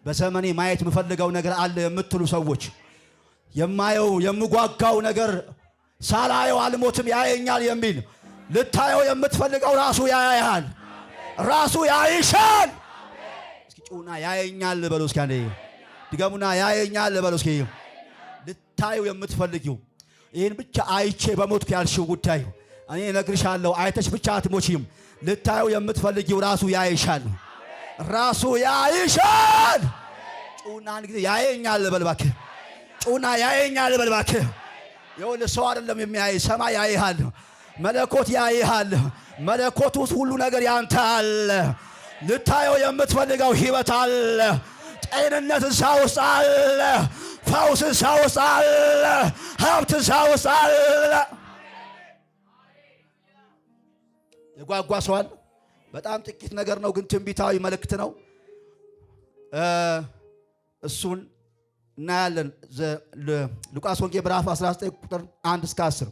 በዘመኔ ማየት የምፈልገው ነገር አለ የምትሉ ሰዎች የማየው የምጓጓው ነገር ሳላየው አልሞትም ያየኛል የሚል ልታየው የምትፈልገው ራሱ ያያል፣ ራሱ ያይሻል። እስኪ ጩና ያየኛል በሉ እስኪ አንዴ ድገሙና ያየኛል በሉ እስኪ። ልታየው የምትፈልጊው ይህን ብቻ አይቼ በሞትኩ ያልሽው ጉዳይ እኔ እነግርሻለሁ፣ አይተሽ ብቻ አትሞቺም። ልታየው የምትፈልጊው ራሱ ያይሻል፣ ራሱ ያይሻል። ጩና አንድ ጊዜ ያየኛል በል እባክህ፣ ጩና ያየኛል በል እባክህ። ይኸውልህ ሰው አይደለም የሚያይ፣ ሰማይ ያይሃል፣ መለኮት ያይሃል። መለኮት ውስጥ ሁሉ ነገር ያንተ አለ። ልታየው የምትፈልገው ሕይወት አለ፣ ጤንነት እዛ ውስጥ አለ፣ ፈውስ እዛ ውስጥ አለ፣ ሀብት እዛ ውስጥ አለ። የጓጓ ሰው አለ። በጣም ጥቂት ነገር ነው ግን ትንቢታዊ መልእክት ነው። እሱን እናያለን። ሉቃስ ወንጌል ምዕራፍ 19 ቁጥር 1 እስከ 10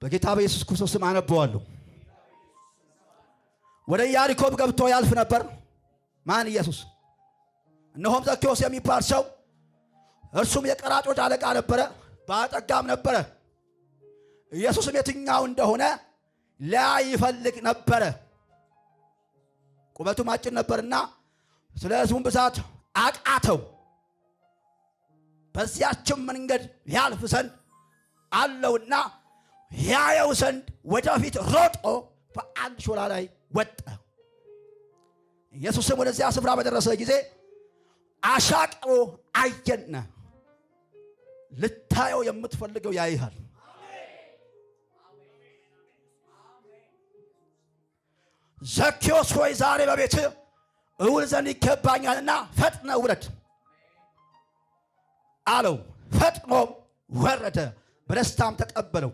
በጌታ በኢየሱስ ክርስቶስ ስም አነበዋለሁ። ወደ ኢያሪኮም ገብቶ ያልፍ ነበር። ማን? ኢየሱስ። እነሆም ዘኬዎስ የሚባል ሰው እርሱም የቀራጮች አለቃ ነበረ፣ ባለጠጋም ነበረ። ኢየሱስም የትኛው እንደሆነ ሊያይ ይፈልግ ነበረ። ቁመቱም አጭር ነበርና ስለ ሕዝቡም ብዛት አቃተው። በዚያችም መንገድ ያልፍ ዘንድ አለውና ያየው ዘንድ ወደፊት ሮጦ በአንድ ሾላ ላይ ወጣ። ኢየሱስም ወደዚያ ስፍራ በደረሰ ጊዜ አሻቅቦ አየና፣ ልታየው የምትፈልገው ያይሃል። ዘኬዎስ ሆይ ዛሬ በቤት እውል ዘንድ ይገባኛልና ፈጥነ ውረድ አለው። ፈጥኖም ወረደ፣ በደስታም ተቀበለው።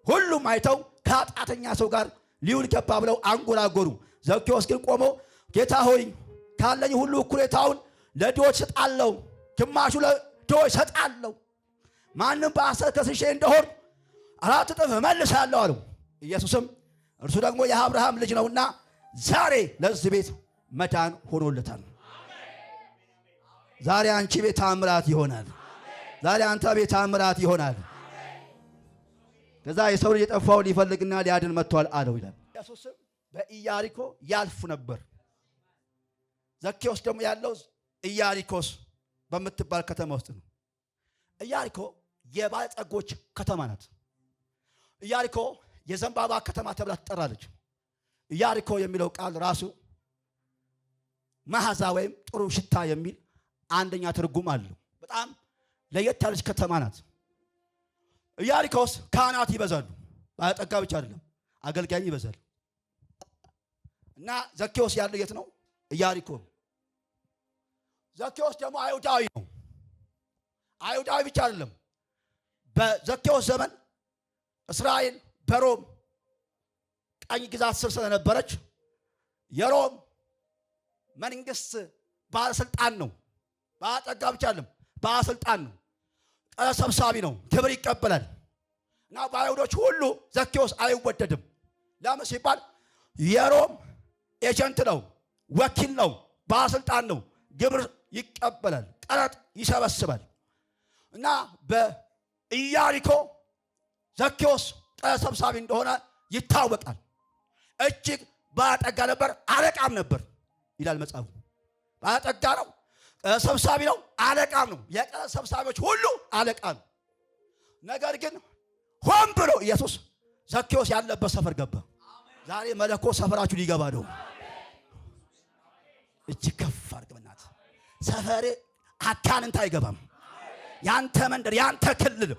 ሁሉም አይተው ከኃጢአተኛ ሰው ጋር ሊውል ገባ ብለው አንጎራጎሩ። ዘኬዎስ ግን ቆሞ ጌታ ሆይ ካለኝ ሁሉ እኩሌታውን ለድሆች ሰጣለሁ፣ ግማሹ ለድሆች ሰጣለሁ። ማንም በሐሰት ከስሼ እንደሆን 4 እጥፍ እመልሳለሁ አለው። ኢየሱስም እርሱ ደግሞ የአብርሃም ልጅ ነውና ዛሬ ለዚህ ቤት መዳን ሆኖለታል። ዛሬ አንቺ ቤት ተአምራት ይሆናል። ዛሬ አንተ ቤት ተአምራት ይሆናል። ከዛ የሰው ልጅ የጠፋውን ሊፈልግና ሊያድን መጥቷል አለው ይላል። ኢየሱስም በኢያሪኮ ያልፍ ነበር። ዘኬዎስ ደግሞ ያለው ኢያሪኮስ በምትባል ከተማ ውስጥ ነው። ኢያሪኮ የባለጸጎች ከተማ ናት። ኢያሪኮ የዘንባባ ከተማ ተብላ ትጠራለች። ኢያሪኮ የሚለው ቃል ራሱ መዓዛ ወይም ጥሩ ሽታ የሚል አንደኛ ትርጉም አለው። በጣም ለየት ያለች ከተማ ናት። ኢያሪኮስ ካህናት ይበዛሉ። ባለጠጋ ብቻ አይደለም፣ አገልጋይም ይበዛል። እና ዘኬዎስ ያለው የት ነው? ኢያሪኮ። ዘኬዎስ ደግሞ አይሁዳዊ ነው። አይሁዳዊ ብቻ አይደለም። በዘኬዎስ ዘመን እስራኤል በሮም ቀኝ ግዛት ስር ስለነበረች የሮም መንግስት ባለስልጣን ነው። ባለጠጋ ብቻ አይደለም፣ ባለስልጣን ነው። ቀረጥ ሰብሳቢ ነው። ግብር ይቀበላል። እና በአይሁዶች ሁሉ ዘኬዎስ አይወደድም። ለምን ሲባል የሮም ኤጀንት ነው፣ ወኪል ነው፣ ባለስልጣን ነው። ግብር ይቀበላል፣ ቀረጥ ይሰበስባል። እና በኢያሪኮ ዘኬዎስ ቀረጥ ሰብሳቢ እንደሆነ ይታወቃል። እጅግ ባለጠጋ ነበር፣ አለቃም ነበር ይላል መጽሐፉ። ባለጠጋ ነው፣ ቀረጥ ሰብሳቢ ነው፣ አለቃም ነው። የቀረጥ ሰብሳቢዎች ሁሉ አለቃ ነው። ነገር ግን ሆን ብሎ ኢየሱስ ዘኬዎስ ያለበት ሰፈር ገባ። ዛሬ መለኮት ሰፈራችሁ ሊገባ ነው። እጅግ ከፍ አድርግ በእናትህ። ሰፈር አጋንንት አይገባም። ያንተ መንደር፣ ያንተ ክልል፣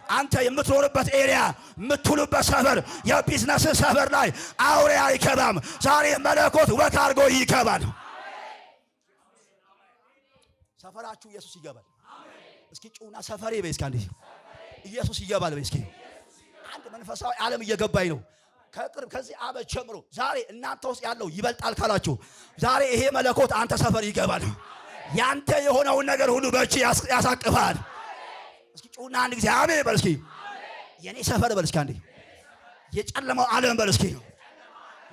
አንተ የምትኖርበት ኤሪያ፣ የምትውልበት ሰፈር፣ የቢዝነስ ሰፈር ላይ አውሬ አይገባም። ዛሬ መለኮት ወክ አድርጎ ይገባል። ሰፈራችሁ ኢየሱስ ይገባል። እስኪ ጩና ሰፈሬ በይ እስኪ አንዴ ኢየሱስ ይገባል በይ እስኪ። አንድ መንፈሳዊ ዓለም እየገባኝ ነው ከቅርብ ከዚህ ዓመት ጀምሮ። ዛሬ እናንተ ውስጥ ያለው ይበልጣል ካላችሁ ዛሬ ይሄ መለኮት አንተ ሰፈር ይገባል። ያንተ የሆነውን ነገር ሁሉ በእጅ ያሳቅፋል። እስኪ ጩና አንድ ጊዜ አሜን በል እስኪ። የኔ ሰፈር በል እስኪ አንዴ። የጨለማው ዓለም በል እስኪ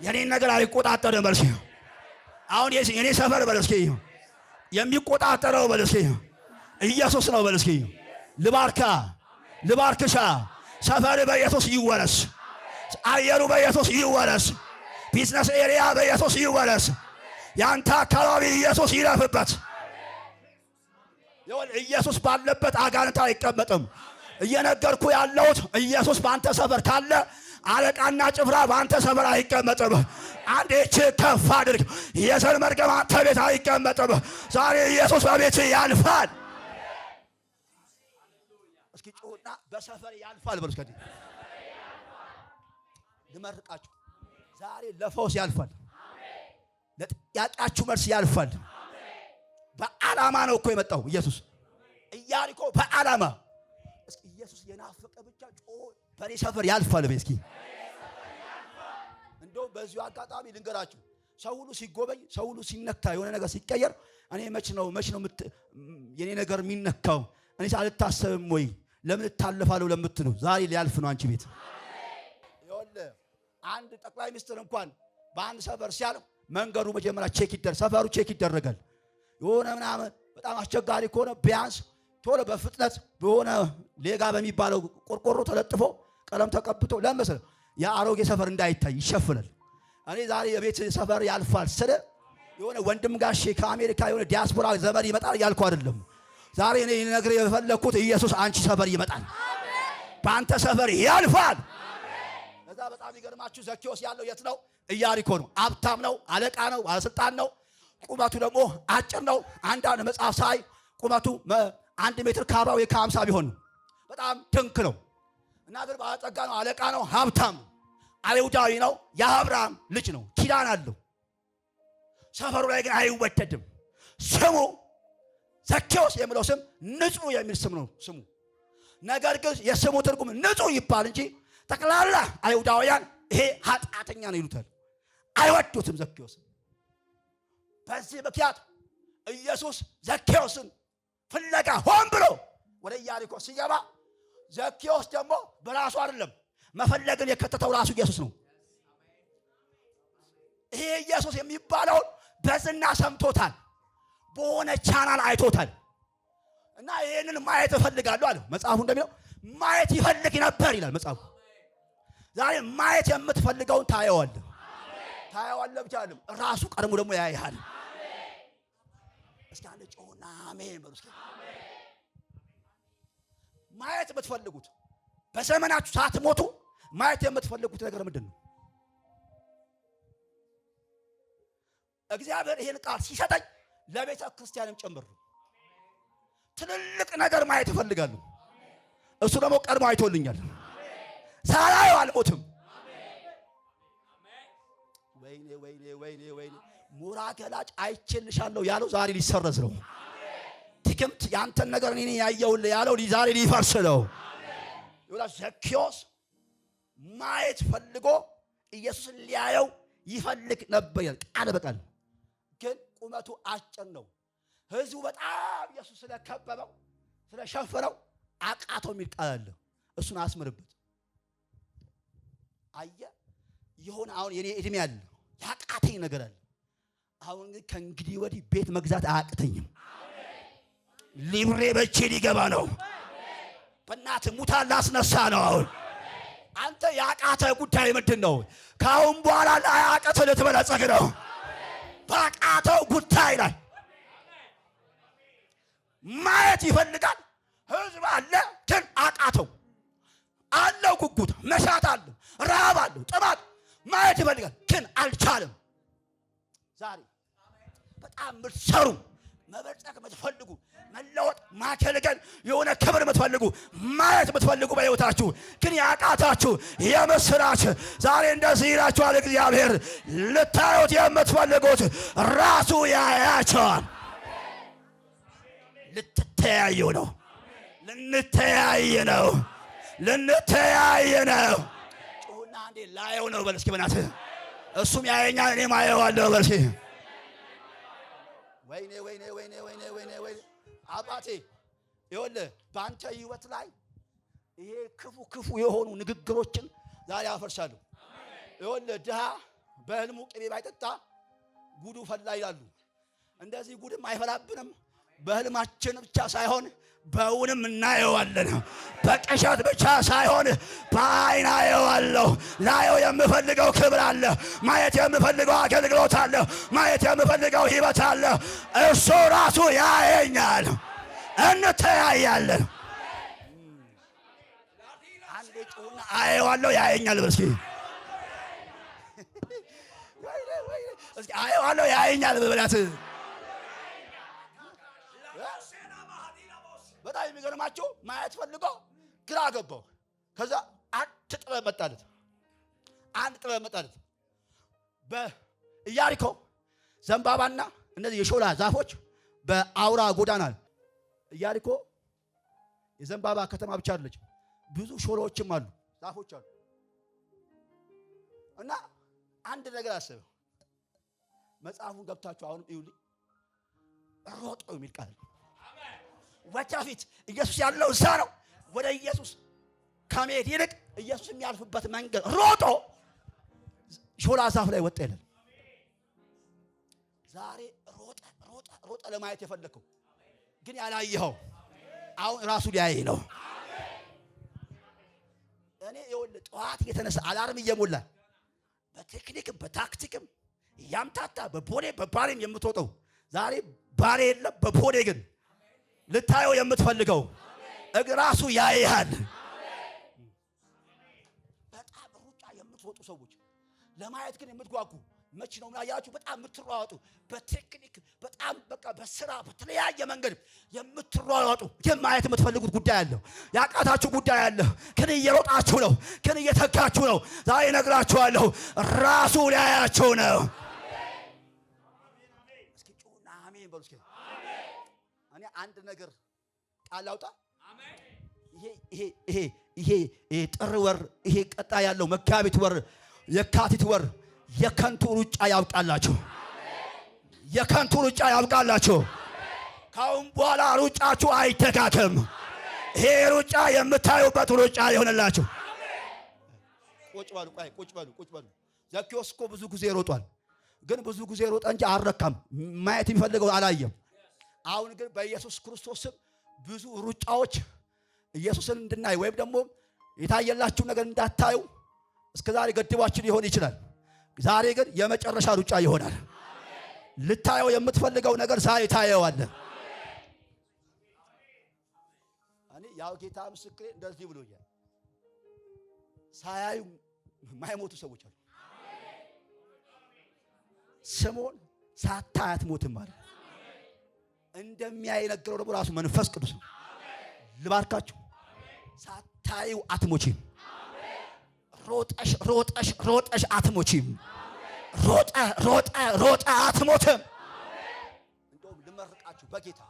የኔን ነገር አይቆጣጠርም በል እስኪ። አሁን የኔ ሰፈር በል እስኪ የሚቆጣጠረው በልስኪ ኢየሱስ ነው። በልስኪ ልባርክሻ። ሰፈር በኢየሱስ ይወረስ። አየሩ በኢየሱስ ይወረስ። ቢዝነስ ኤሪያ በኢየሱስ ይወረስ። ያንተ አካባቢ ኢየሱስ ይረፍበት። ኢየሱስ ባለበት አጋንንት አይቀመጥም። እየነገርኩ ያለሁት ኢየሱስ በአንተ ሰፈር ካለ አለቃና ጭፍራ በአንተ ሰፈር አይቀመጥም። አንድ እጅ ከፍ አድርግ። የዘር መርገም አንተ ቤት አይቀመጥም። ዛሬ ኢየሱስ በቤት ያልፋል። እስኪ ጩሁና በሰፈር ያልፋል በሉ። እስኪ ልመርቃችሁ። ዛሬ ለፈውስ ያልፋል። ለጥያቄያችሁ መልስ ያልፋል። በዓላማ ነው እኮ የመጣው ኢየሱስ። ኢያሪኮ በዓላማ እስኪ ኢየሱስ የናፈቀ ብቻ ጮሆ በኔ ሰፈር ያልፋል። እስኪ እንደው በዚሁ አጋጣሚ ልንገራችሁ፣ ሰው ሁሉ ሲጎበኝ፣ ሰው ሁሉ ሲነካ፣ የሆነ ነገር ሲቀየር እኔ መች ነው የኔ ነገር የሚነካው? እኔ አልታሰብም ወይ ለምን እታለፋለሁ ለምትሉ ዛሬ ሊያልፍ ነው አንቺ ቤት። ይኸውልህ አንድ ጠቅላይ ሚኒስትር እንኳን በአንድ ሰፈር ሲያልፍ መንገዱ መጀመሪያ ሰፈሩ ቼክ ይደረጋል። የሆነ ምናምን በጣም አስቸጋሪ ከሆነ ቢያንስ ቶሎ በፍጥነት በሆነ ሌጋ በሚባለው ቆርቆሮ ተለጥፎ ቀለም ተቀብቶ ለምሳሌ የአሮጌ ሰፈር እንዳይታይ ይሸፍናል። እኔ ዛሬ የቤት ሰፈር ያልፋል ስለ የሆነ ወንድም ጋሼ ከአሜሪካ የሆነ ዲያስፖራ ዘመድ ይመጣል ያልኩ አይደለም። ዛሬ እኔ ነገር የፈለኩት ኢየሱስ አንቺ ሰፈር ይመጣል። በአንተ ሰፈር ያልፋል። ለዛ በጣም ይገርማችሁ ዘኬዎስ ያለው የት ነው? ኢያሪኮ ነው። ሀብታም ነው፣ አለቃ ነው፣ ባለስልጣን ነው። ቁመቱ ደግሞ አጭር ነው። አንዳንድ መጽሐፍ ሳይ ቁመቱ 1 ሜትር ከ40 ወይ ከ50 ቢሆን በጣም ድንክ ነው እና ግን ባለጸጋ ነው፣ አለቃ ነው፣ ሀብታም ነው፣ አይሁዳዊ ነው፣ የአብርሃም ልጅ ነው፣ ኪዳን አለው። ሰፈሩ ላይ ግን አይወደድም። ስሙ ዘኬዎስ የሚለው ስም ንጹህ የሚል ስም ነው ስሙ። ነገር ግን የስሙ ትርጉም ንጹህ ይባል እንጂ ጠቅላላ አይሁዳውያን ይሄ ኃጢአተኛ ነው ይሉታል፣ አይወዱትም ዘኬዎስ። በዚህ ምክንያት ኢየሱስ ዘኬዎስን ፍለጋ ሆን ብሎ ወደ ኢያሪኮ ሲገባ ዘኬዎስ ደግሞ በራሱ አይደለም መፈለግን የከተተው ራሱ ኢየሱስ ነው። ይሄ ኢየሱስ የሚባለውን በዝና ሰምቶታል፣ በሆነ ቻናል አይቶታል እና ይሄንን ማየት እፈልጋለሁ አለ። መጽሐፉ እንደሚለው ማየት ይፈልግ ነበር ይላል መጽሐፉ። ዛሬ ማየት የምትፈልገውን ታየዋለህ። ታየዋለህ ብቻ አይደለም ራሱ ቀድሞ ደግሞ ያይሃል። እስኪ አንድ ጮህና አሜን በሉ። እስኪ ማየት የምትፈልጉት በዘመናችሁ ሳትሞቱ ማየት የምትፈልጉት ነገር ምንድን ነው? እግዚአብሔር ይሄን ቃል ሲሰጠኝ ለቤተ ክርስቲያንም ጭምር ትልልቅ ነገር ማየት እፈልጋለሁ። እሱ ደግሞ ቀድሞ አይቶልኛል። ሳላየው አልሞትም። ወይኔ ወይኔ ወይኔ ወይኔ ሙራ ገላጭ አይቼልሻለሁ ያለው ዛሬ ሊሰረዝ ነው። ድግምት ያንተን ነገር እኔ ያየሁልህ ያለው ዛሬ ሊፈርስ ነው። ይኸውላችሁ ዘኬዎስ ማየት ፈልጎ ኢየሱስን ሊያየው ይፈልግ ነበር ቃል በቃል ግን ቁመቱ አጭር ነው። ህዝቡ በጣም ኢየሱስ ስለከበበው ስለሸፈረው አቃተው የሚል ቃል አለ። እሱን አስምርበት። አየህ የሆነ አሁን የኔ እድሜ አለ ያቃተኝ ነገር አለ። አሁን ግን ከእንግዲህ ወዲህ ቤት መግዛት አያቅተኝም። ሊብሬ በቼ ሊገባ ነው። በእናትህ ሙታን ላስነሳ ነው። አሁን አንተ ያቃተ ጉዳይ ምንድን ነው? ከአሁን በኋላ ላያቅትህ ልትበለጸግ ነው። ባቃተው ጉዳይ ላይ ማየት ይፈልጋል ህዝብ አለ፣ ግን አቃተው። አለው ጉጉት፣ መሻት አለው፣ ረሃብ አለው፣ ጥማት ማየት ይፈልጋል፣ ግን አልቻለም። ዛሬ በጣም ምትሰሩ መበልጸግ የምትፈልጉ መለወጥ ማገልገል የሆነ ክብር የምትፈልጉ ማየት የምትፈልጉ በሕይወታችሁ ግን ያቃታችሁ የምስራች ዛሬ እንደዚህ ይላችኋል እግዚአብሔር። ልታዩት የምትፈልጉት ራሱ ያያቸዋል። ልትተያዩ ነው። ልንተያይ ነው። ልንተያይ ነው። ጩሁና አንዴ ላየው ነው በል እስኪ በእናትህ። እሱም ያየኛል እኔም አየዋለሁ በል እስኪ። ወይኔ ወይኔ ወይኔ ወይኔ ወይኔ ወይኔ አባቴ ይኸውልህ በአንተ ህይወት ላይ ይሄ ክፉ ክፉ የሆኑ ንግግሮችን ዛሬ አፈርሳለሁ። ይኸውልህ ድሃ በህልሙ ቅቤ ባይጠጣ ጉዱ ፈላ ይላሉ እንደዚህ ጉድም አይፈላብንም። በህልማችን ብቻ ሳይሆን በእውንም እናየዋለን። በቅዠት ብቻ ሳይሆን በዓይን አየዋለሁ። ላየው የምፈልገው ክብር አለ። ማየት የምፈልገው አገልግሎት አለ። ማየት የምፈልገው ሕይወት አለ። እሱ ራሱ ያየኛል። እንተያያለን። አንዴ ጩና አየዋለሁ ያየኛል። እስኪ አየዋለሁ ያየኛል በላት። በጣም የሚገርማችሁ ማየት ፈልጎ ግራ ገባው። ከዛ አንድ ጥበብ መጣለት። በኢያሪኮ ዘንባባና እነዚህ የሾላ ዛፎች በአውራ ጎዳና። ኢያሪኮ የዘንባባ ከተማ ብቻ አይደለች፣ ብዙ ሾላዎችም አሉ፣ ዛፎች አሉ። እና አንድ ነገር አሰበ። መጽሐፉን ገብታችሁ አሁንም ይሁልኝ ሮጦ የሚል ቃል ወደፊት ኢየሱስ ያለው እዛ ነው። ወደ ኢየሱስ ከመሄድ ይልቅ ኢየሱስ የሚያልፍበት መንገድ ሮጦ ሾላ ዛፍ ላይ ወጣ ይላል። ዛሬ ሮጠ ለማየት የፈለከው ግን ያላየኸው አሁን ራሱ ሊያይ ነው። እኔ ይኸውልህ ጠዋት የተነሳ አላርም እየሞላ በቴክኒክም በታክቲክም ያምታታ በቦሌ በባሬም የምትወጣው ዛሬ ባሬ የለም። በቦሌ ግን ልታየው የምትፈልገው ራሱ ያይሃል። በጣም ሩጫ የምትወጡ ሰዎች ለማየት ግን የምትጓጉ መች ነው ያያችሁ? በጣም የምትሯሯጡ በቴክኒክ በጣም በቃ በስራ በተለያየ መንገድ የምትሯሯጡ የማየት የምትፈልጉት ጉዳይ አለ። ያቃታችሁ ጉዳይ አለ። ግን እየሮጣችሁ ነው። ግን እየተጋችሁ ነው። ዛሬ እነግራችኋለሁ ራሱ ሊያያችሁ ነው። እስኪ ጩና አሜን በሉ እስኪ። እኔ አንድ ነገር ቃል አውጣ። ይሄ ጥር ወር፣ ይሄ ቀጣ ያለው መጋቢት ወር፣ የካቲት ወር የከንቱ ሩጫ ያብቃላችሁ። የከንቱ ሩጫ ያብቃላችሁ። ካሁን በኋላ ሩጫችሁ አይተካከም። ይሄ ሩጫ የምታዩበት ሩጫ ይሆንላችሁ። ቁጭ በሉ። ዘኬዎስ እኮ ብዙ ጊዜ ሮጧል። ግን ብዙ ጊዜ ሮጠ እንጂ አልረካም። ማየት የሚፈልገው አላየም። አሁን ግን በኢየሱስ ክርስቶስም ብዙ ሩጫዎች ኢየሱስን እንድናይ ወይም ደግሞ የታየላችሁ ነገር እንዳታዩ እስከዛሬ ገድባችሁ ሊሆን ይችላል። ዛሬ ግን የመጨረሻ ሩጫ ይሆናል። ልታየው የምትፈልገው ነገር ዛሬ ታየዋለህ። እኔ ያው ጌታ ምስክሬ እንደዚህ ብሎኛል። ሳያዩ ማይሞቱ ሰዎች አሉ። ስምዖን ሳታይ አትሞትም ማለት እንደሚያይ ነገረው ደግሞ ራሱ መንፈስ ቅዱስ ነው። ልባርካችሁ። ሳታዩ አትሞቺም። ሮጠሽ አትሞቺም። ሮጠ አትሞትም። እንደውም ልመርቃችሁ በጌታ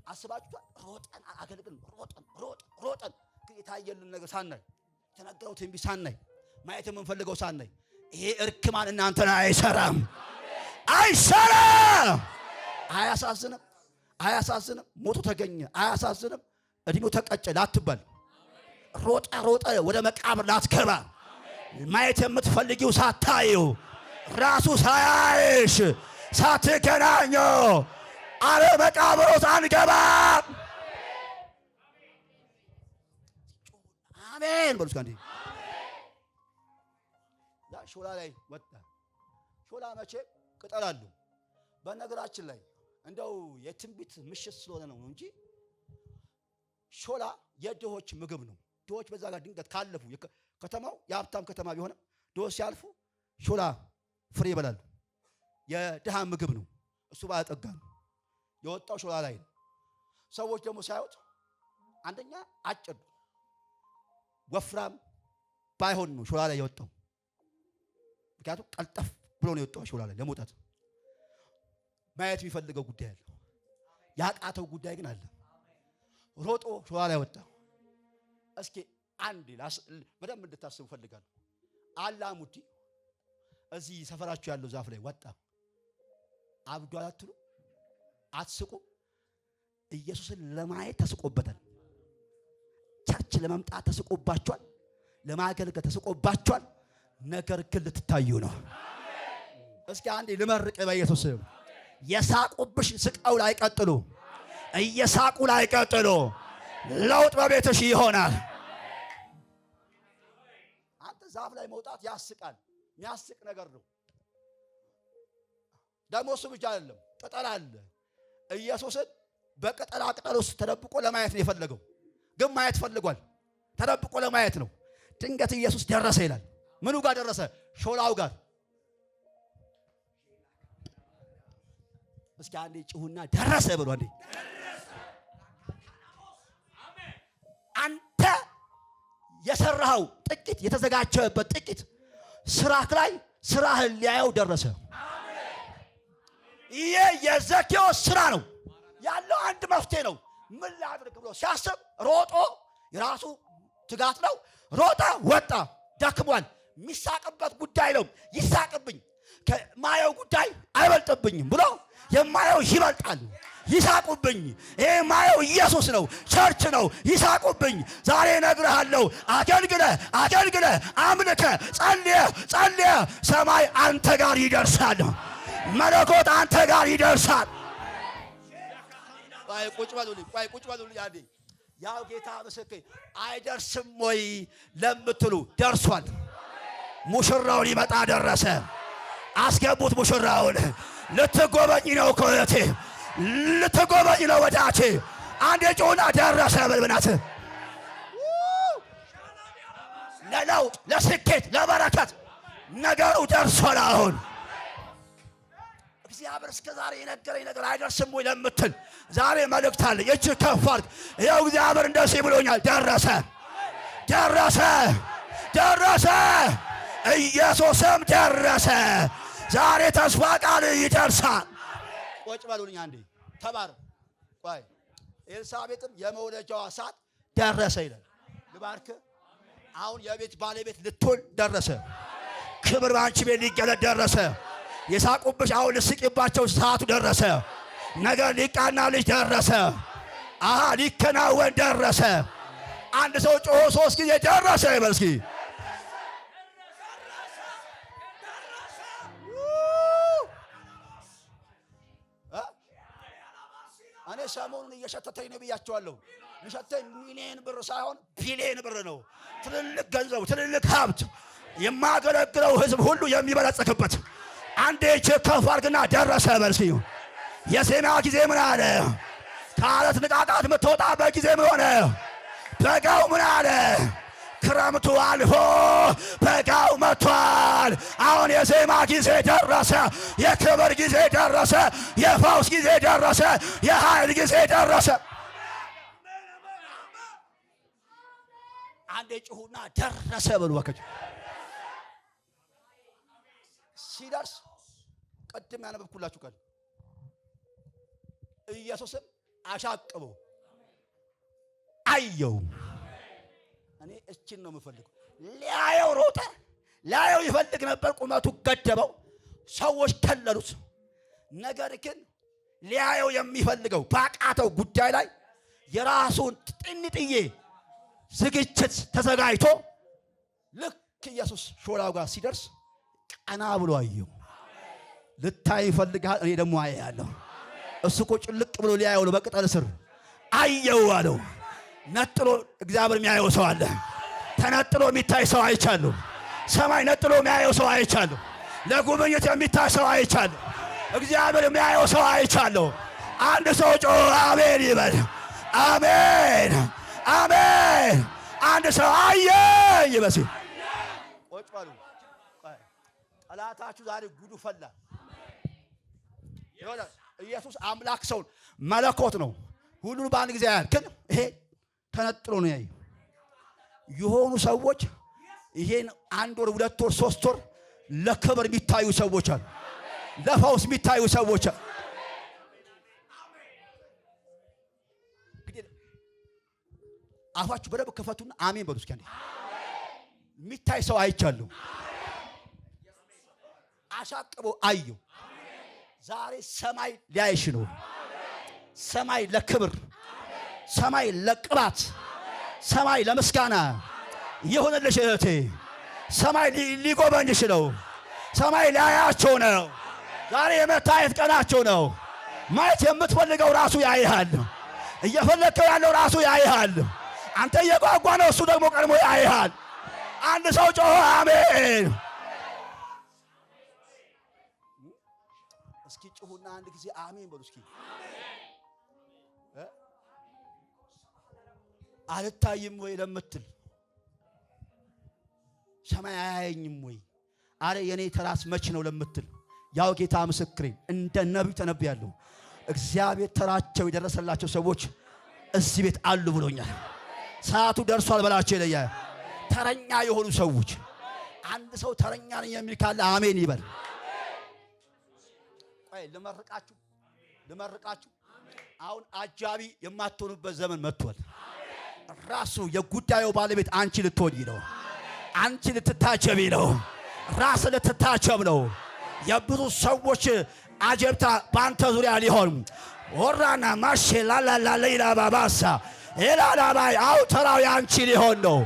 አስባችኋል። ሮጠን አገልግል ሮጠን የታየልን ነገር ሳናይ የተነገረው ትንቢት ሳናይ ማየት የምንፈልገው ሳናይ ይሄ እርክማን እናንተን አይሰራም። አያሳዝንም? ሞቱ ተገኘ አያሳዝንም? እድሜው ተቀጨ ላትባል ሮጠ ወደ መቃብር ላትገባ ማየት የምትፈልጊው ሳታዩ ራሱ ሳያይሽ ሳትገናኙ አለ መቃብር ውስጥ አንገባም። አሜን በሉ እስኪ። ሾላ ላይ ወጣ። ሾላ መቼ ቅጠል አለው። በነገራችን ላይ እንደው የትንቢት ምሽት ስለሆነ ነው እንጂ ሾላ የድሆች ምግብ ነው። ድሆች በዛ ጋር ድንገት ካለፉ ከተማው የሀብታም ከተማ ቢሆንም ድሆች ሲያልፉ ሾላ ፍሬ ይበላሉ። የድሃ ምግብ ነው። እሱ ባለጠጋ ነው። የወጣው ሾላ ላይ ነው። ሰዎች ደግሞ ሳይወጥ አንደኛ አጭር ወፍራም ባይሆን ነው ሾላ ላይ የወጣው። ምክንያቱም ቀልጠፍ ብሎ ነው የወጣው ሾላ ላይ ለመውጣት። ማየት የሚፈልገው ጉዳይ አለ። ያቃተው ጉዳይ ግን አለ። ሮጦ ሾላ ላይ ወጣ። እስኪ አንዴ በደንብ እንድታስቡ ፈልጋለሁ። አላሙዲ እዚህ ሰፈራችሁ ያለው ዛፍ ላይ ወጣ። አብዷል አትሉ? አትስቁ? ኢየሱስን ለማየት ተስቆበታል። ቸርች ለመምጣት ተስቆባችኋል። ለማገልገል ተስቆባችኋል። ነገር ግን ልትታዩ ነው። እስኪ አንዴ ልመርቅ በኢየሱስ ስም። የሳቁብሽ ስቀው ላይ ቀጥሉ፣ እየሳቁ ላይ ቀጥሉ። ለውጥ በቤትሽ ይሆናል። አንተ ዛፍ ላይ መውጣት ያስቃል፣ የሚያስቅ ነገር ነው። ደግሞ እሱ ብቻ አይደለም፣ ቅጠል አለ። ኢየሱስን በቅጠላ ቅጠል ውስጥ ተደብቆ ለማየት ነው የፈለገው፣ ግን ማየት ፈልጓል። ተደብቆ ለማየት ነው። ድንገት ኢየሱስ ደረሰ ይላል። ምኑ ጋር ደረሰ? ሾላው ጋር። እስኪ አንዴ ጭሁና ደረሰ ብሎ አንዴ። አንተ የሰራኸው ጥቂት የተዘጋጀበት ጥቂት ስራክ ላይ ስራህን ሊያየው ደረሰ። ይሄ የዘኬዎስ ስራ ነው ያለው። አንድ መፍትሄ ነው። ምን ላድርግ ብሎ ሲያስብ ሮጦ፣ የራሱ ትጋት ነው። ሮጣ፣ ወጣ፣ ደክሟል። የሚሳቅበት ጉዳይ ነው። ይሳቅብኝ፣ ከማየው ጉዳይ አይበልጥብኝም ብሎ የማየው ይበልጣል። ይሳቁብኝ፣ ይሄ ማየው ኢየሱስ ነው፣ ቸርች ነው። ይሳቁብኝ። ዛሬ እነግርሃለሁ፣ አገልግለህ አምልከ ጸልየ ሰማይ አንተ ጋር ይደርሳል። መለኮት አንተ ጋር ይደርሳል። ቁጭ በሉልኝ አንዴ። ያው ጌታ ምስክር አይደርስም ወይ ለምትሉ ደርሷል። ሙሽራው ሊመጣ ደረሰ። አስገቡት ሙሽራውን። ልትጎበኝ ነው ኮለቴ፣ ልትጎበኝ ነው ወዳቴ። አንዴ ጮና ደረሰ በልብናት። ለለውጥ፣ ለስኬት፣ ለበረከት ነገሩ ደርሷል። አሁን እግዚአብሔር እስከ ዛሬ የነገረኝ ነገር አይደርስም ወይ ለምትል ዛሬ መልእክት አለ። እጅ ከፍ አድርግ። ይኸው እግዚአብሔር እንደዚህ ብሎኛል። ደረሰ። ኢየሱስም ደረሰ። ዛሬ ተስፋ ቃል ይደርሳል። ቁጭ በሉልኝ አንዴ። ተባረ ቆይ። ኤልሳቤጥም የመውለጃዋ ሰዓት ደረሰ ይላል። ልባርክ። አሁን የቤት ባለቤት ልትሆን ደረሰ። ክብር ባንቺ ቤት ሊገለጥ ደረሰ። የሳቁብሽ አሁን ልስቂባቸው ሰዓቱ ደረሰ። ነገር ሊቃናልሽ ደረሰ። አሃ ሊከናወን ደረሰ። አንድ ሰው ጮሆ 3 ጊዜ ደረሰ ይበል እስኪ። እኔ ሰሞኑን እየሸተተኝ ነው ብያቸዋለሁ። የሚሸተኝ ሚሊየን ብር ሳይሆን ቢሊየን ብር ነው። ትልልቅ ገንዘብ፣ ትልልቅ ሀብት የማገለግለው ህዝብ ሁሉ የሚበለጽግበት። አንዴ እጅ ከፍ አድርግና ደረሰ በል እስኪ። የዜና ጊዜ ምን አለ? ከአለት ንቃቃት የምትወጣበት ጊዜ ምን ሆነ? በጋው ምን አለ? ክረምቱ አልፎ በጋው መጥቷል። አሁን የዜማ ጊዜ ደረሰ። የክብር ጊዜ ደረሰ። የፈውስ ጊዜ ደረሰ። የኃይል ጊዜ ደረሰ። አንዴ ጩሁና ደረሰ በሉ ወከች። ሲደርስ ቅድም ያነበብኩላችሁ ቃል ኢየሱስም አሻቅቦ አየው። እኔ እችን ነው የምፈልገው። ሊያየው ሮጠ። ሊያየው ይፈልግ ነበር። ቁመቱ ገደበው። ሰዎች ከለሉት። ነገር ግን ሊያየው የሚፈልገው ባቃተው ጉዳይ ላይ የራሱን ጥንጥዬ ዝግጅት ተዘጋጅቶ ልክ ኢየሱስ ሾላው ጋር ሲደርስ ቀና ብሎ አየው። ልታይ ይፈልጋል። እኔ ደግሞ አያለሁ። እሱ እኮ ጭልቅ ብሎ ሊያየው ነው። በቅጠል ስር አየው አለው። ነጥሎ እግዚአብሔር የሚያየው ሰው አለ። ተነጥሎ የሚታይ ሰው አይቻለሁ። ሰማይ ነጥሎ የሚያየው ሰው አይቻለሁ። ለጉብኝት የሚታይ ሰው አይቻለሁ። እግዚአብሔር የሚያየው ሰው አይቻለሁ። አንድ ሰው ጮህ አሜን ይበል። አሜን አሜን። አንድ ሰው አየኝ ይበል። ቁጭ በሉ። ጠላታችሁ ዛሬ ጉዱ ፈላ። ኢየሱስ አምላክ ሰውን መለኮት ነው። ሁሉን በአንድ ጊዜ ያያል። ግን ይሄ ተነጥሎ ነው ያየው። የሆኑ ሰዎች ይሄን 1 ወር 2 ወር 3 ወር ለክብር የሚታዩ ሰዎች አሉ። ለፈውስ የሚታዩ ሰዎች አሉ። አፋችሁ በደንብ ከፈቱና አሜን በሉ እስኪ። የሚታይ ሰው አይቻለሁ። አሻቅቦ አየው። ዛሬ ሰማይ ሊያይሽ ነው። ሰማይ ለክብር፣ ሰማይ ለቅባት፣ ሰማይ ለምስጋና ይሁንልሽ እህቴ። ሰማይ ሊጎበኝሽ ነው። ሰማይ ሊያያቸው ነው። ዛሬ የመታየት ቀናቸው ነው። ማየት የምትፈልገው ራሱ ያይሃል። እየፈለከው ያለው ራሱ ያይሃል። አንተ እየጓጓ ነው፣ እሱ ደግሞ ቀድሞ ያይሃል። አንድ ሰው ጮኸ አሜን። እስኪ ጮሁና አንድ ጊዜ አሜን በሉ እስኪ። አልታይም ወይ ለምትል ሰማይ አያየኝም ወይ አረ የኔ ተራስ መች ነው ለምትል ያው ጌታ ምስክሬ እንደ ነብይ ተነብያለሁ። እግዚአብሔር ተራቸው የደረሰላቸው ሰዎች እዚህ ቤት አሉ ብሎኛል። ሰዓቱ ደርሷል በላቸው ይለያል። ተረኛ የሆኑ ሰዎች አንድ ሰው ተረኛ ነኝ የሚል ካለ አሜን ይበል። ቆይ ልመርቃችሁ። አሁን አጃቢ የማትሆኑበት ዘመን መጥቷል። ራሱ የጉዳዩ ባለቤት አንቺ ልትሆኚ ነው። አንቺ ልትታጀቢ ነው። ራስ ልትታጀብ ነው። የብዙ ሰዎች አጀብታ ባንተ ዙሪያ ሊሆን ወራና ማሼ ላላላላ ባባሳ ኤላላባይ አውተራው ያንቺ ሊሆን ነው።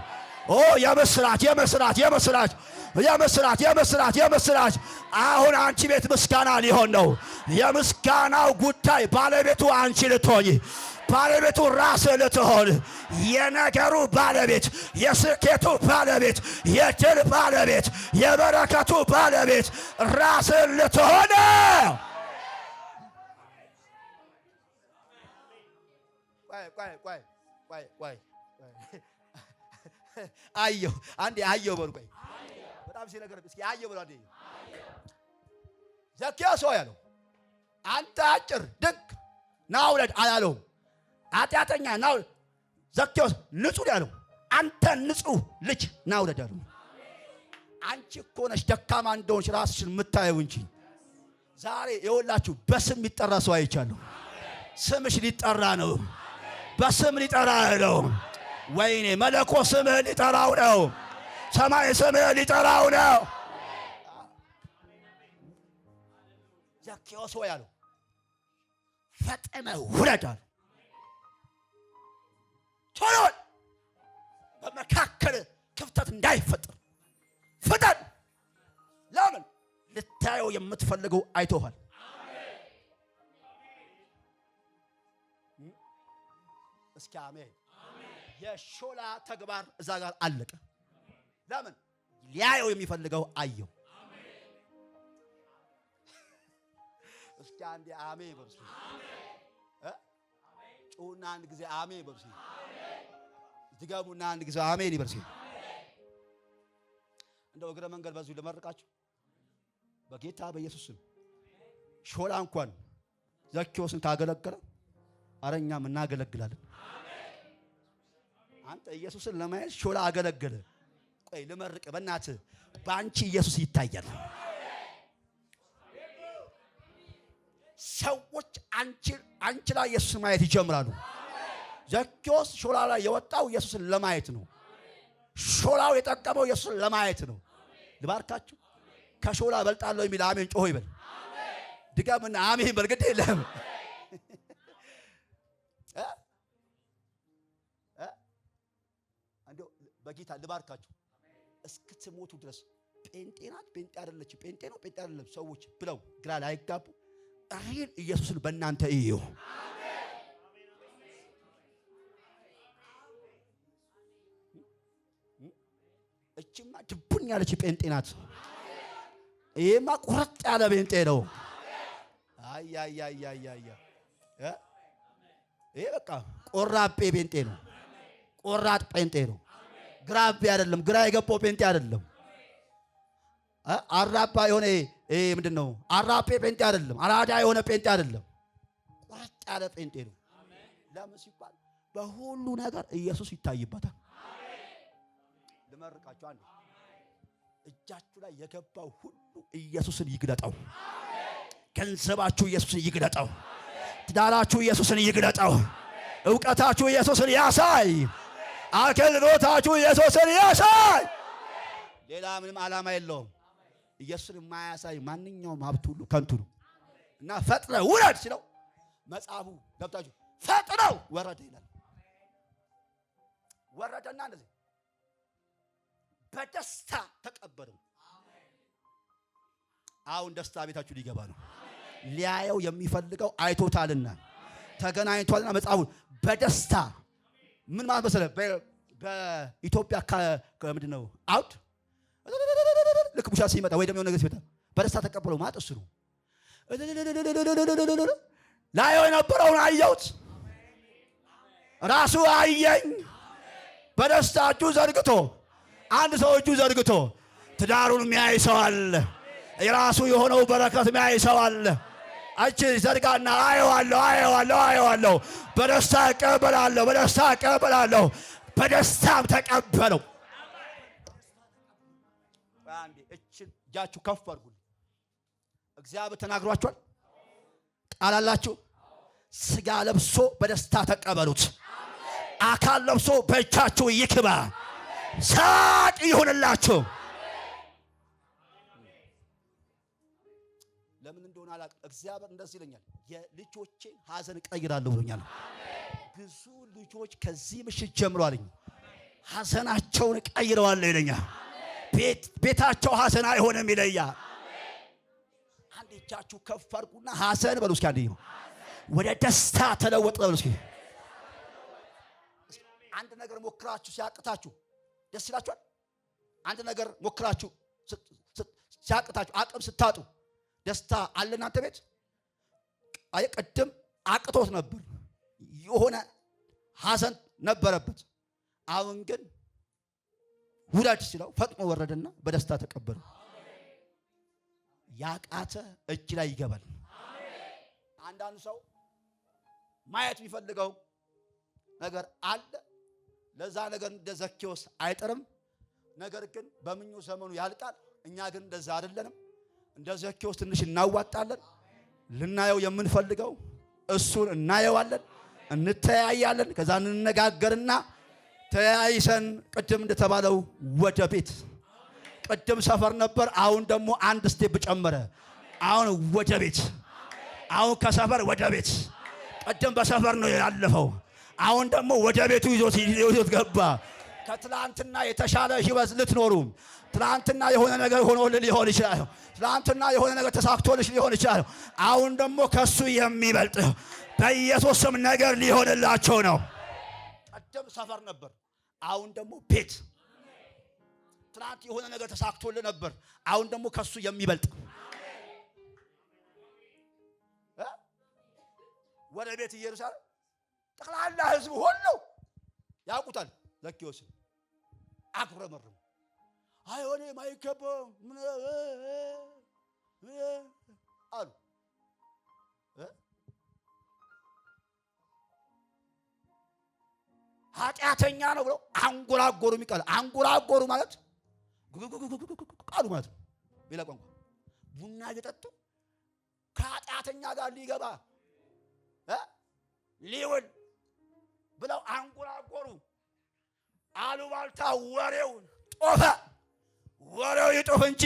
ኦ የምስራች የምስራች የምስራች የምስራች የምስራች የምስራች! አሁን አንቺ ቤት ምስጋና ሊሆን ነው። የምስጋናው ጉዳይ ባለቤቱ አንቺ ልትሆኚ፣ ባለቤቱ ራስ ልትሆን፣ የነገሩ ባለቤት፣ የስኬቱ ባለቤት፣ የድል ባለቤት፣ የበረከቱ ባለቤት ራስ ልትሆን። ቆይ አየሁ አንዴ አየሁ በሉ። ቆይ በጣም ሲነገር እስኪ አየሁ በሉ አንዴ። ዘኬዎስ ሆይ አለው አንተ አጭር ድንቅ ና ውረድ አላለውም። ኃጢአተኛ ና ዘኬዎስ ንጹህ ያለው አንተ ንጹህ ልጅ ና ውረድ አለው። አንቺ እኮ ነሽ ደካማ እንደሆንሽ ራስሽን የምታየው እንጂ ዛሬ የወላችሁ በስም ሊጠራ ሰው አይቻለሁ። ስምሽ ሊጠራ ነው። በስም ሊጠራ ነው። ወይኔ መለኮ ስምህ ሊጠራው ነው። ሰማይ ስምህ ሊጠራው ነው። ዘኬዎስ ሆይ አለው ፈጥነህ ውረድ አለው። ቶሎ በመካከል ክፍተት እንዳይፈጠር ፍጠን። ለምን? ልታየው የምትፈልገው አይቶሃል። እስኪ አሜን። የሾላ ተግባር እዛ ጋር አለቀ። ለምን? ሊያየው የሚፈልገው አየው። እስኪ አንዴ አሜን በርሱ። ጩና አንድ ጊዜ አሜን በርሱ። ድገሙና አንድ ጊዜ አሜን ይበርሱ። እንደው እግረ መንገድ በዚሁ ልመርቃችሁ በጌታ በኢየሱስ ስም። ሾላ እንኳን ዘኬዎስን ካገለገለ አረኛም እናገለግላለን። አንተ ኢየሱስን ለማየት ሾላ አገለገለ። ቆይ ልመርቅ በእናትህ በአንቺ ኢየሱስ ይታያል። ሰዎች አንቺ ላይ ኢየሱስ ማየት ይጀምራሉ። ዘኬዎስ ሾላ ላይ የወጣው ኢየሱስን ለማየት ነው። ሾላው የጠቀመው ኢየሱስን ለማየት ነው። ልባርካችሁ። ከሾላ እበልጣለሁ የሚል አሜን ጮሆ ይበል። ድገምና አሜን በል። ግድ የለም እንደው በጌታ ልባርካችሁ። እስክትሞቱ ድረስ ጴንጤ ናት ጴንጤ አይደለች፣ ጴንጤ ነው ጴንጤ አይደለም ሰዎች ብለው ግራ ላይጋቡ ሪል ኢየሱስን በእናንተ እዩ። እቺማ ድቡን ያለች ጴንጤ ናት። ይሄማ ቁርጥ ያለ ጴንጤ ነው። ይሄ በቃ ቆራጴ ጴንጤ ነው። ቆራጥ ጴንጤ ነው። ግራቤ አይደለም። ግራ የገባው ጴንጤ አይደለም። አራባ የሆነ ምንድን ነው? አራጴ ጴንጤ አይደለም። አራዳ የሆነ ጴንጤ አይደለም። ቁርጥ ያለ ጴንጤ ነው። ለምን ሲባል በሁሉ ነገር ኢየሱስ ይታይበታል። ልመርቃችሁ አንዴ። እጃችሁ ላይ የገባው ሁሉ ኢየሱስን ይግለጠው። ገንዘባችሁ ኢየሱስን ይግለጠው። ትዳራችሁ ኢየሱስን ይግለጠው። ዕውቀታችሁ ኢየሱስን ያሳይ። አገልግሎታችሁ ኢየሱስን ያሳይ። ሌላ ምንም ዓላማ የለውም። ኢየሱስን የማያሳይ ማንኛውም ሀብት ሁሉ ከንቱ ነው እና ፈጥነው ውረድ ሲለው መጽሐፉ ገብታችሁ ፈጥነው ወረደ ይላል። ወረደና እንደዚህ በደስታ ተቀበለው። አሁን ደስታ ቤታችሁ ሊገባ ነው። ሊያየው የሚፈልገው አይቶታልና ተገናኝቷልና መጽሐፉ በደስታ ምን ማለት መሰለህ? በኢትዮጵያ ምንድን ነው አውድ ልክ ቡሻ ሲመጣ ወይ ደግሞ የሆነ ነገር ሲመጣ በደስታ ተቀበለው ማለት እሱ ነው። ላየው የነበረውን አየሁት፣ ራሱ አየኝ። በደስታ እጁ ዘርግቶ አንድ ሰው እጁ ዘርግቶ ትዳሩን የሚያይ ሰው አለ። የራሱ የሆነው በረከት የሚያይ ሰው አለ። እቺ ዘርጋና አየዋለሁ፣ በደስታ እቀበላለሁ፣ በደስታም ተቀበለው። አንዴ እቺን እጃችሁ ከፍ አድርጉ። እግዚአብሔር ተናግሯችኋል። ቃል አላችሁ። ስጋ ለብሶ በደስታ ተቀበሉት። አካል ለብሶ በእጃችሁ ይክባ። ሳቅ ይሁንላችሁ። ለምን እንደሆነ አላውቅም። እግዚአብሔር እንደዚህ ይለኛል፣ የልጆቼን ሐዘን እቀይራለሁ ብሎኛል። ብዙ ልጆች ከዚህ ምሽት ጀምሮ አለኝ ሐዘናቸውን እቀይረዋለሁ ይለኛል። ቤታቸው ሐዘን አይሆንም ይለኛል። አንድ እጃችሁ ከፍ አድርጉና ሐዘን በሉ እስኪ። አንዴ ነው ወደ ደስታ ተለወጠ በሉ እስኪ። አንድ ነገር ሞክራችሁ ሲያቅታችሁ ደስ ይላችኋል? አንድ ነገር ሞክራችሁ ሲያቅታችሁ አቅም ስታጡ ደስታ አለ እናንተ ቤት? አይ ቅድም አቅቶት ነበር፣ የሆነ ሐዘን ነበረበት። አሁን ግን ውረድ ሲለው ፈጥኖ ወረደና በደስታ ተቀበለ። ያቃተ እጅ ላይ ይገባል። አንዳንድ ሰው ማየት የሚፈልገው ነገር አለ። ለዛ ነገር እንደ ዘኬዎስ አይጥርም። ነገር ግን በምኞ ዘመኑ ያልቃል። እኛ ግን እንደዛ አይደለንም። እንደ ዘኬዎስ ትንሽ እናዋጣለን። ልናየው የምንፈልገው እሱን እናየዋለን፣ እንተያያለን። ከዛ እንነጋገርና ተያይሰን ቅድም እንደተባለው ወደ ቤት። ቅድም ሰፈር ነበር፣ አሁን ደግሞ አንድ ስቴፕ ጨመረ። አሁን ወደ ቤት። አሁን ከሰፈር ወደ ቤት። ቅድም በሰፈር ነው ያለፈው፣ አሁን ደግሞ ወደ ቤቱ ይዞት ገባ። ከትላንትና የተሻለ ህይወት ልትኖሩ፣ ትላንትና የሆነ ነገር ሆኖልህ ሊሆን ይችላል። ትላንትና የሆነ ነገር ተሳክቶልሽ ሊሆን ይችላል። አሁን ደግሞ ከሱ የሚበልጥ በኢየሱስ ስም ነገር ሊሆንላቸው ነው። ቀደም ሰፈር ነበር፣ አሁን ደግሞ ቤት። ትላንት የሆነ ነገር ተሳክቶልህ ነበር፣ አሁን ደግሞ ከሱ የሚበልጥ ወደ ቤት ኢየሩሳሌም ጠቅላላ ህዝብ ሁሉ ያውቁታል። ዘኬዎስ አጉረመረሙ። አይሆንም፣ አይገባም አሉ። ኃጢአተኛ ነው ብለው አንጎራጎሩ። የሚቀር አንጎራጎሩ ማለት ቃሉ ማለት ነው። ሌላ ቋንቋ ቡና እየጠጡ ከኃጢአተኛ ጋር ሊገባ ሊውል ብለው አንጎራጎሩ። አሉባልታ ወሬው ጦፈ። ወሬው ይጦፍ እንጂ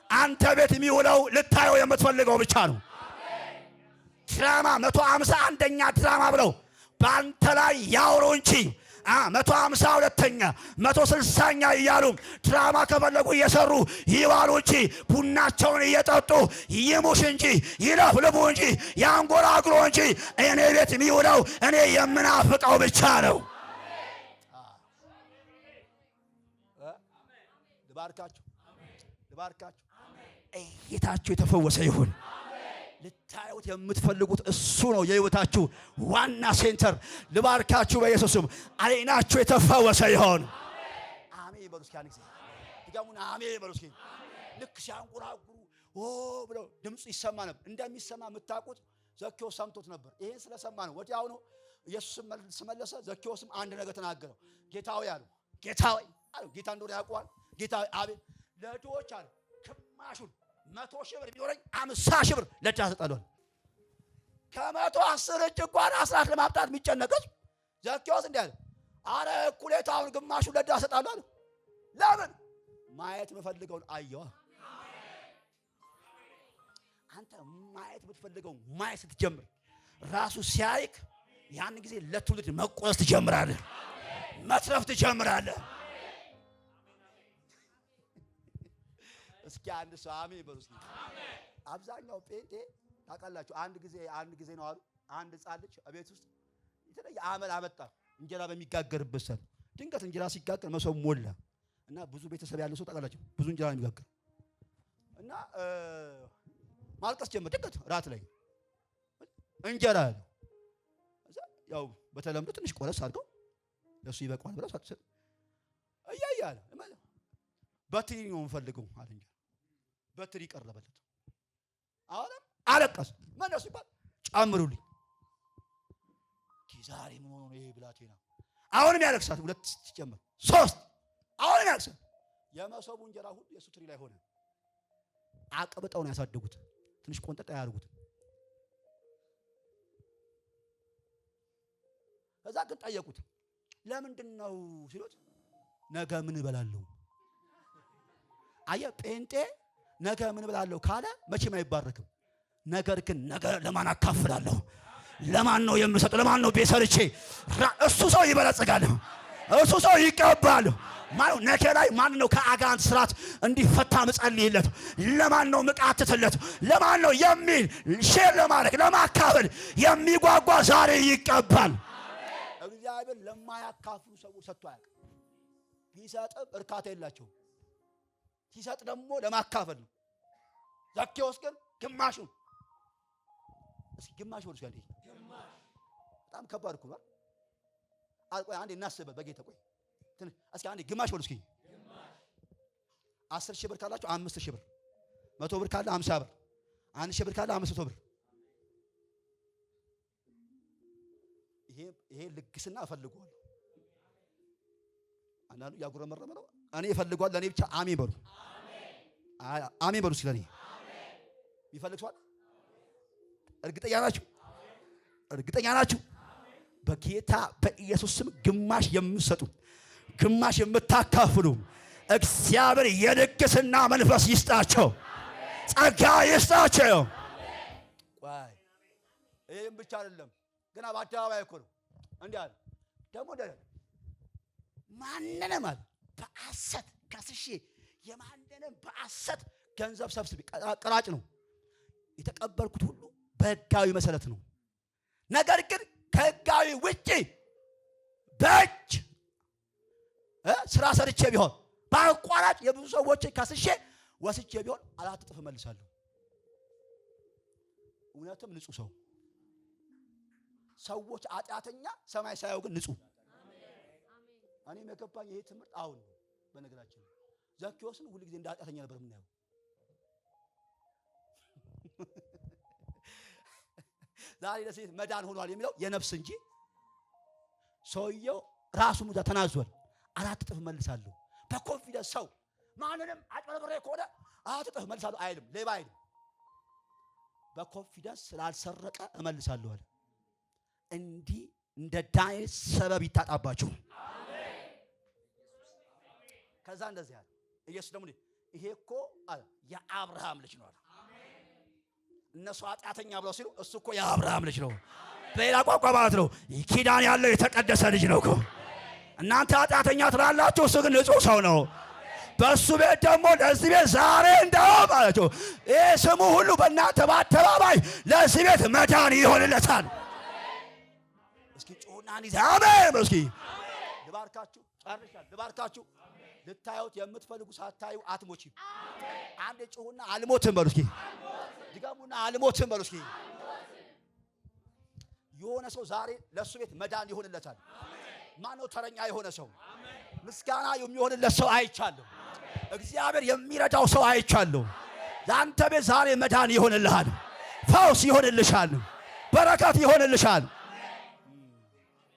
አንተ ቤት የሚውለው ልታየው የምትፈልገው ብቻ ነው። ድራማ 151ኛ ድራማ ብለው በአንተ ላይ ያውሩ እንጂ 152ኛ 160ኛ እያሉ ድራማ ከፈለጉ እየሰሩ ይዋሉ እንጂ ቡናቸውን እየጠጡ ይሙሽ እንጂ ይለፍልፉ እንጂ ያንጎራጉሩ እንጂ እኔ ቤት የሚውለው እኔ የምናፍቀው ብቻ ነው። ልባርካችሁ። እይታችሁ የተፈወሰ ይሁን። ልታዩት የምትፈልጉት እሱ ነው፣ የህይወታችሁ ዋና ሴንተር። ልባርካችሁ በኢየሱስም። አይናችሁ የተፈወሰ ይሁን። አሜን በሉ እስኪ። አንዴ ድገሙና አሜን በሉ እስኪ። ልክ ሲያንጎራጉሩ ብለው ድምፁ ይሰማ ነበር። እንደሚሰማ የምታውቁት ዘኬዎስ ሰምቶት ነበር። ይሄን ስለሰማ ነው ወዲያው ነው ኢየሱስም መለሰ። ዘኬዎስም አንድ ነገር ተናገረው። ጌታ ሆይ አለው። ጌታ ሆይ አለው። ጌታ እንደሆነ ያውቀዋል። ጌታ ሆይ አቤት። ለድሆች አለ ግማሹን 100 ሺህ ብር ቢኖረኝ 50 ሺህ ብር ለድሃ እሰጣለሁ። ከ110 እጅ እንኳን አስራት ለማምጣት የሚጨነቀች ዘኬዎስ እንዲህ አለ፣ አረ እኩሌታውን ግማሹን ለድሃ እሰጣለሁ አለ። ለምን? ማየት የምፈልገውን አየዋ። አንተ ማየት የምትፈልገውን ማየት ስትጀምር ራሱ ሲያይክ ያን ጊዜ ለትውልድ መቆረስ ትጀምራለህ፣ መትረፍ ትጀምራለህ። እስኪ አንድ ሰው አሜን በሉ እስኪ። አብዛኛው ጴንጤ ታውቃላችሁ አንድ ጊዜ ነው አሉ አንድ ሕፃን ልጅ ቤት ውስጥ የተለየ አመል አመጣ። እንጀራ በሚጋገርበት ሰዓት ድንገት እንጀራ ሲጋገር መሶብ ሞላ እና ብዙ ቤተሰብ ያለው ሰው ታውቃላችሁ ብዙ እንጀራ ነው የሚጋገር እና ማልቀስ ጀመረ። ድንገት ራት ላይ እንጀራ አለ ያው በተለምዶ ትንሽ ቆረስ አድርገው ለሱ ይበቃዋል ብለው ሳትሰጥ እያያለ በትሪ ነው የምፈልገው አለ እንጀራ በትሪ ቀረበለት። አሁንም አለቀስ መነሱ ይባል ጨምሩልኝ ዛሬ ምን ሆኖ ነው ይሄ ብላቴና? አሁንም ያለቅሳት ሁለት ሲጨምር ሶስት አሁንም ያለቅሳት። የመሶቡ እንጀራ ሁሉ የሱ ትሪ ላይ ሆነ። አቅብጠው ነው ያሳደጉት። ትንሽ ቆንጠጣ ያርጉት። ከዛ ግን ጠየቁት ለምንድን ነው ሲሉት ነገ ምን እበላለሁ። አየ ጴንጤ ነገ ምን እበላለሁ ካለ መቼም አይባረክም። ነገር ግን ነገ ለማን አካፍላለሁ ለማን ነው የምሰጠው? ለማን ነው ቤት ሰርቼ? እሱ ሰው ይበለጽጋል። እሱ ሰው ይቀባል። ማለት ነገ ላይ ማን ነው ከአጋንንት ስራት እንዲፈታ መጸልይለት? ለማን ነው መቃተትለት? ለማን ነው የሚል ሼር ለማድረግ ለማካፈል የሚጓጓ ዛሬ ይቀባል። እግዚአብሔር ለማያካፍሉ ሰዎች ሰጥቶ አያውቅም። ቢሰጥም እርካታ የላቸውም። ሲሰጥ ደግሞ ለማካፈል ነው። ዘኬዎስ ግን ግማሹን እስኪ ግማሽ ወርስ ያለኝ በጣም ከባድ እኮ ነው። ቆይ አንዴ እናስበ በጌታ ቆይ እስኪ አንዴ ግማሽ ወርስ እስኪ 10 ሺህ ብር ካላችሁ 5 ሺህ ብር 100 ብር ካለ 50 ብር 1 ሺህ ብር ካለ 500 ብር ይሄ ልግስና እፈልገዋለሁ። አንዳንዱ ያጉረመረመ ነው። እኔ እፈልገዋለሁ ለኔ ብቻ አሜን በሉ። አሜን በሉ ስለኔ ይፈልግ ሰው እርግጠኛ ናችሁ? እርግጠኛ ናችሁ? በጌታ በኢየሱስ ስም ግማሽ የምትሰጡ ግማሽ የምታካፍሉ እግዚአብሔር የልግስና መንፈስ ይስጣቸው፣ ጸጋ ይስጣቸው። ቆይ ይሄም ብቻ አይደለም ገና በአደባባይ እኮ ነው እንዴ አለ ደግሞ ማንንም አለ በሐሰት ከስሼ የማንንም በሐሰት ገንዘብ ሰብስቤ ቀራጭ ነው የተቀበልኩት ሁሉ በሕጋዊ መሰረት ነው። ነገር ግን ከሕጋዊ ውጪ በእጅ ስራ ሰርቼ ቢሆን በአቋራጭ የብዙ ሰዎች ከስሼ ወስቼ ቢሆን 4 እጥፍ እመልሳለሁ። እውነትም ንጹህ ሰው ሰዎች ኃጢአተኛ ሰማይ ሳያው ግን ንጹህ። እኔም የገባኝ ይሄ ትምህርት አሁን በነገራችን ዘኬዎስን ሁሉ ጊዜ እንደ ኃጢአተኛ ነበር የምናየው። ዛሬ ለሴት መዳን ሆኗል የሚለው የነፍስ እንጂ ሰውየው ራሱ ሙዛ ተናዟል። 4 እጥፍ መልሳለሁ በኮንፊደንስ ሰው ማንንም አጭበርብሬ ከሆነ 4 እጥፍ መልሳለሁ አይልም። ሌባ አይልም። በኮንፊደንስ ስላልሰረቀ እመልሳለሁ አለ። እንዲህ እንደ ዳንኤል ሰበብ ይታጣባችሁ። አሜን። ከዛ እንደዚህ አለ ኢየሱስ ደግሞ ይሄ እኮ የአብርሃም ልጅ ነው አለ። እነሱ ኃጢአተኛ ብለው ሲሉ እሱ እኮ የአብርሃም ልጅ ነው። በሌላ ቋንቋ ማለት ነው ኪዳን ያለው የተቀደሰ ልጅ ነው እኮ። እናንተ ኃጢአተኛ ትላላችሁ፣ እሱ ግን ንጹህ ሰው ነው። በእሱ ቤት ደግሞ ለዚህ ቤት ዛሬ እንደውም ማለት ነው ይሄ ስሙ ሁሉ በእናንተ በአደባባይ ለዚህ ቤት መዳን ይሆንለታል። እስኪ ጩሁና እንዲህ አሜን እስኪ ልባርካችሁ። ጨርሻለሁ። ልባርካችሁ። ልታዩት የምትፈልጉ ሳታዩ አትሞቺም። አንድ ጩሁና አልሞትም በሉ እስኪ። ድጋሙና አልሞትም በሉ እስኪ። የሆነ ሰው ዛሬ ለሱ ቤት መዳን ይሆንለታል። ማነው ተረኛ የሆነ ሰው? ምስጋና የሚሆንለት ሰው አይቻለሁ። እግዚአብሔር የሚረዳው ሰው አይቻለሁ። ለአንተ ቤት ዛሬ መዳን ይሆንልሃል። ፈውስ ይሆንልሻል። በረከት ይሆንልሻል።